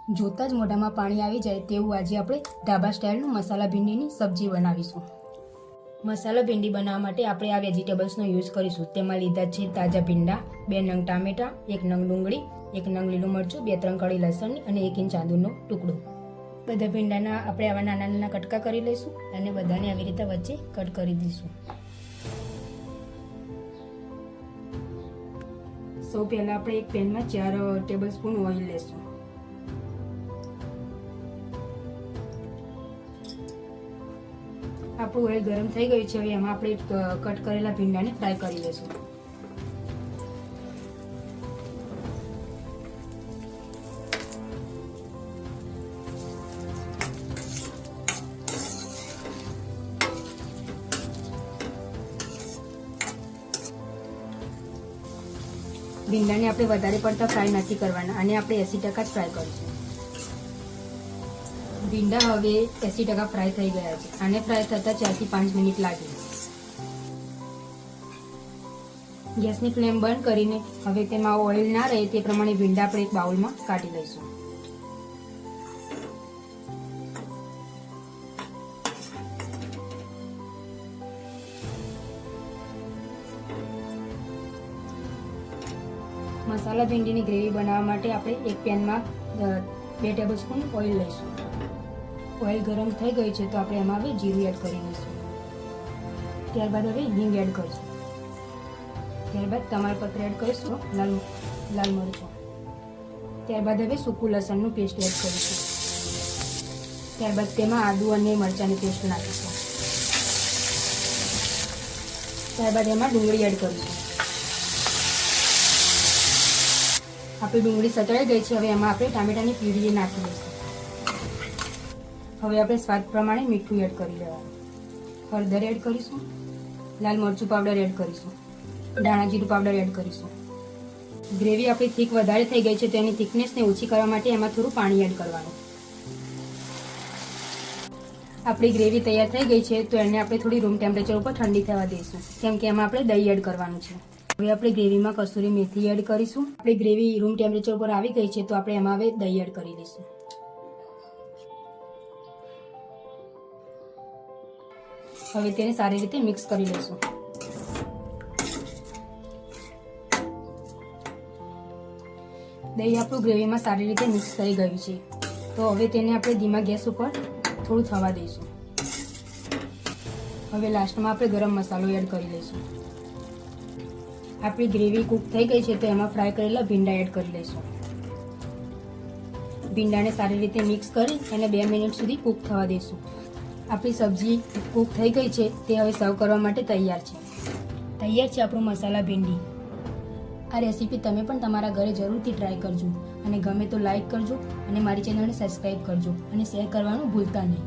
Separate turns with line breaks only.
જોતાં જ મોઢામાં પાણી આવી જાય તેવું આજે આપણે ઢાબા સ્ટાઇલનું મસાલા ભીંડીની સબ્જી બનાવીશું। મસાલા ભીંડી બનાવવા માટે આપણે આ વેજીટેબલ્સનો યુઝ કરીશું। તેમાં લીધા છે તાજા ભીંડા, 2 નંગ ટામેટા, 1 નંગ ડુંગળી, 1 નંગ લીલું મરચું, 2-3 કળી લસણ અને 1 ઇંચ આદુનો ટુકડો। બધા ભીંડાના આપણે આવા નાના નાના કટકા કરી લઈશું અને બધાને આવી રીતે વચ્ચે કટ કરી દઈશું। સૌ પહેલા આપણે એક પેનમાં 4 ટેબલસ્પૂન ઓઇલ લેશું। આપણું ઓઇલ ગરમ થઈ ગયું છે। હવે એમાં આપણે કટ કરેલા ભીંડાને ફ્રાય કરી લઈશું। ભીંડાને આપણે વધારે પડતા ફ્રાય નથી કરવાના અને આપણે 80% જ ફ્રાય કરીશું। ભીંડા હવે 80% ફ્રાય થઈ ગયા છે। આને ફ્રાય થતા 4 થી 5 મિનિટ લાગે। ગેસની ફ્લેમ બંધ કરીને હવે તેમાં ઓઇલ ના રહે તે પ્રમાણે ભીંડા આપણે એક બાઉલમાં કાઢી લઈશું। મસાલા ભીંડીની ગ્રેવી બનાવવા માટે આપણે એક પેનમાં 2 ટેબલસ્પૂન ઓઇલ લઈશું। ઓઇલ ગરમ થઈ ગયું છે તો આપણે એમાં હવે જીરું એડ કરી દઈશું। ત્યારબાદ હવે હિંગ એડ કરીશું। ત્યારબાદ તમાલપત્ર એડ કરીશું, લાલ મરચું। ત્યારબાદ હવે સૂકું લસણનું પેસ્ટ એડ કરીશું। ત્યારબાદ તેમાં આદુ અને મરચાંની પેસ્ટ નાખીશું। ત્યારબાદ એમાં ડુંગળી એડ કરીશું। આપણી ડુંગળી સતળાઈ ગઈ છે। હવે એમાં આપણે ટામેટાની પ્યુરી નાખી દઈશું। હવે આપણે સ્વાદ પ્રમાણે મીઠું એડ કરી લેવાનું। હળદર એડ કરીશું, લાલ મરચું પાવડર એડ કરીશું, ધાણા જીરું પાવડર એડ કરીશું। ગ્રેવી આપણી થીક વધારે થઈ ગઈ છે તો એની થિકનેસને ઓછી કરવા માટે એમાં થોડું પાણી એડ કરવાનું। આપણી ગ્રેવી તૈયાર થઈ ગઈ છે તો એને આપણે થોડી રૂમ ટેમ્પરેચર ઉપર ઠંડી થવા દઈશું, કેમ કે એમાં આપણે દહીં એડ કરવાનું છે। હવે આપણે ગ્રેવીમાં કસૂરી મેથી એડ કરીશું। આપણી ગ્રેવી રૂમ ટેમ્પરેચર ઉપર આવી ગઈ છે તો આપણે એમાં હવે દહીં એડ કરી દઈશું। હવે તેને સારી રીતે મિક્સ કરી લઈશું। દહીં આપણું ગ્રેવીમાં સારી રીતે મિક્સ થઈ ગયું છે તો હવે તેને આપણે ધીમા ગેસ ઉપર થોડું થવા દઈશું। હવે લાસ્ટમાં આપણે ગરમ મસાલો એડ કરી લઈશું। આપણી ગ્રેવી કૂક થઈ ગઈ છે તો એમાં ફ્રાય કરેલા ભીંડા એડ કરી લઈશું। ભીંડાને સારી રીતે મિક્સ કરી અને 2 મિનિટ સુધી કૂક થવા દઈશું। આપણી સબ્જી કૂક થઈ ગઈ છે તે હવે સર્વ કરવા માટે તૈયાર છે। તૈયાર છે આપણું મસાલા ભીંડી। આ રેસીપી તમે પણ તમારા ઘરે જરૂરથી ટ્રાય કરજો અને ગમે તો લાઈક કરજો અને મારી ચેનલને સબસ્ક્રાઈબ કરજો અને શેર કરવાનું ભૂલતા નહીં।